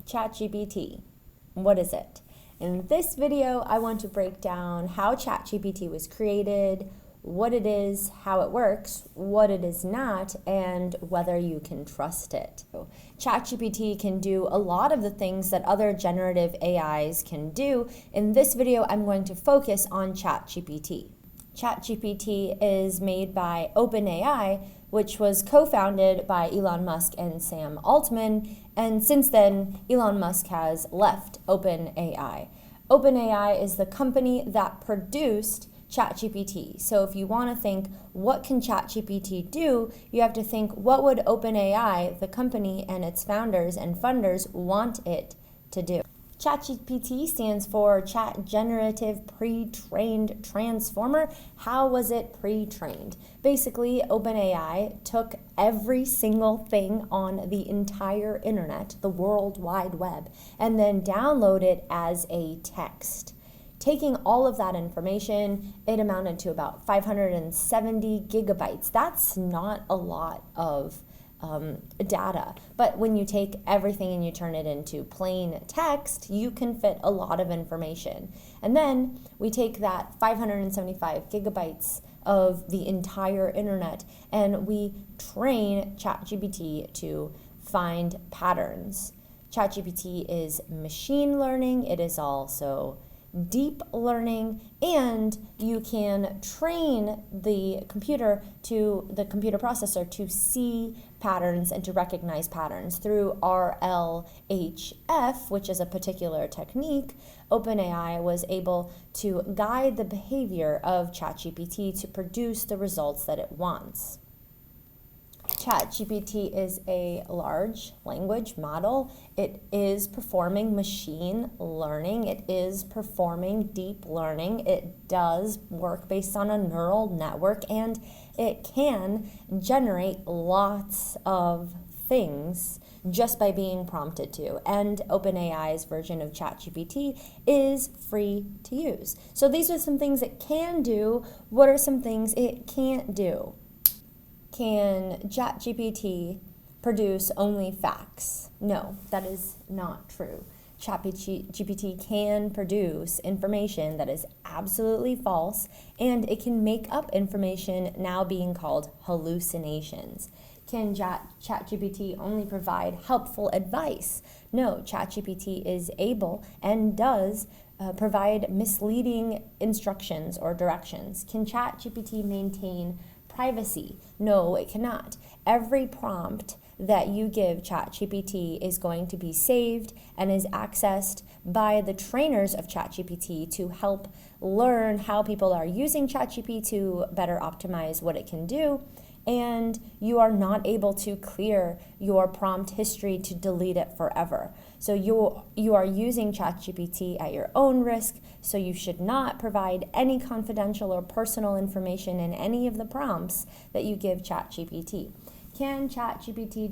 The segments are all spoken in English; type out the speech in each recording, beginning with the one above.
ChatGPT. What is it? In this video, I want to break down how ChatGPT was created, what it is, how it works, what it is not, and whether you can trust it. ChatGPT can do a lot of the things that other generative AIs can do. In this video, I'm going to focus on ChatGPT. ChatGPT is made by OpenAI, which was co-founded by Elon Musk and Sam Altman, and since then, Elon Musk has left OpenAI. OpenAI is the company that produced ChatGPT. So if you want to think, what can ChatGPT do, you have to think, what would OpenAI, the company and its founders and funders, want it to do? ChatGPT stands for Chat Generative Pre-trained Transformer. How was it pre-trained? Basically, OpenAI took every single thing on the entire internet, the World Wide Web, and then downloaded it as a text. Taking all of that information, it amounted to about 570 gigabytes. That's not a lot of data, but when you take everything and you turn it into plain text, you can fit a lot of information. And then we take that 575 gigabytes of the entire internet and we train ChatGPT to find patterns. ChatGPT is machine learning. It is also deep learning, and you can train the computer processor to see patterns and to recognize patterns through RLHF, which is a particular technique. OpenAI was able to guide the behavior of ChatGPT to produce the results that it wants. ChatGPT is a large language model. It is performing machine learning. It is performing deep learning. It does work based on a neural network, and it can generate lots of things just by being prompted to. And OpenAI's version of ChatGPT is free to use. So these are some things it can do. What are some things it can't do? Can ChatGPT produce only facts? No, that is not true. ChatGPT can produce information that is absolutely false, and it can make up information now being called hallucinations. Can ChatGPT only provide helpful advice? No, ChatGPT is able and does provide misleading instructions or directions. Can ChatGPT maintain privacy? No, it cannot. Every prompt that you give ChatGPT is going to be saved and is accessed by the trainers of ChatGPT to help learn how people are using ChatGPT to better optimize what it can do. And you are not able to clear your prompt history to delete it forever. So you are using ChatGPT at your own risk, so you should not provide any confidential or personal information in any of the prompts that you give ChatGPT. Can ChatGPT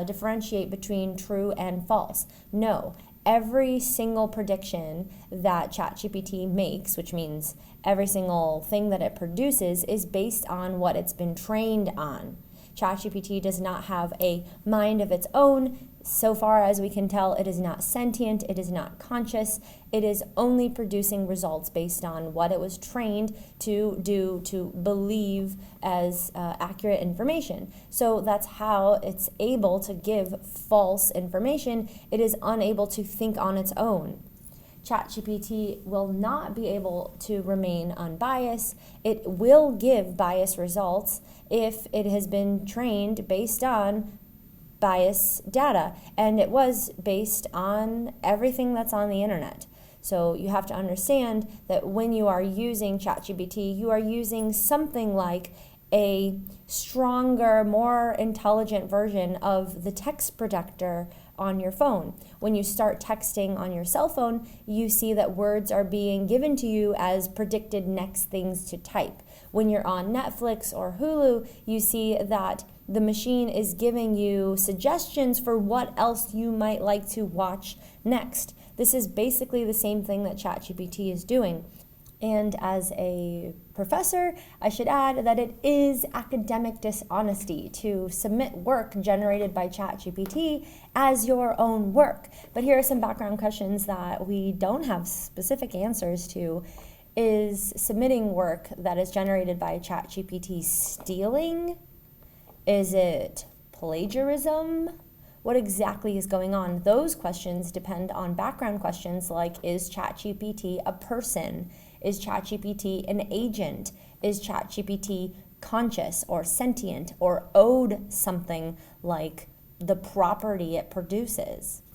differentiate between true and false? No. Every single prediction that ChatGPT makes, which means every single thing that it produces, is based on what it's been trained on. ChatGPT does not have a mind of its own. So far as we can tell, it is not sentient, it is not conscious, it is only producing results based on what it was trained to do, to believe as accurate information. So that's how it's able to give false information. It is unable to think on its own. ChatGPT will not be able to remain unbiased. It will give biased results if it has been trained based on bias data, and it was based on everything that's on the internet. So you have to understand that when you are using ChatGPT, you are using something like a stronger, more intelligent version of the text predictor on your phone. When you start texting on your cell phone, you see that words are being given to you as predicted next things to type. When you're on Netflix or Hulu, you see that the machine is giving you suggestions for what else you might like to watch next. This is basically the same thing that ChatGPT is doing. And as a professor, I should add that it is academic dishonesty to submit work generated by ChatGPT as your own work. But here are some background questions that we don't have specific answers to. Is submitting work that is generated by ChatGPT stealing? Is it plagiarism? What exactly is going on? Those questions depend on background questions like, is ChatGPT a person? Is ChatGPT an agent? Is ChatGPT conscious or sentient or owed something like the property it produces?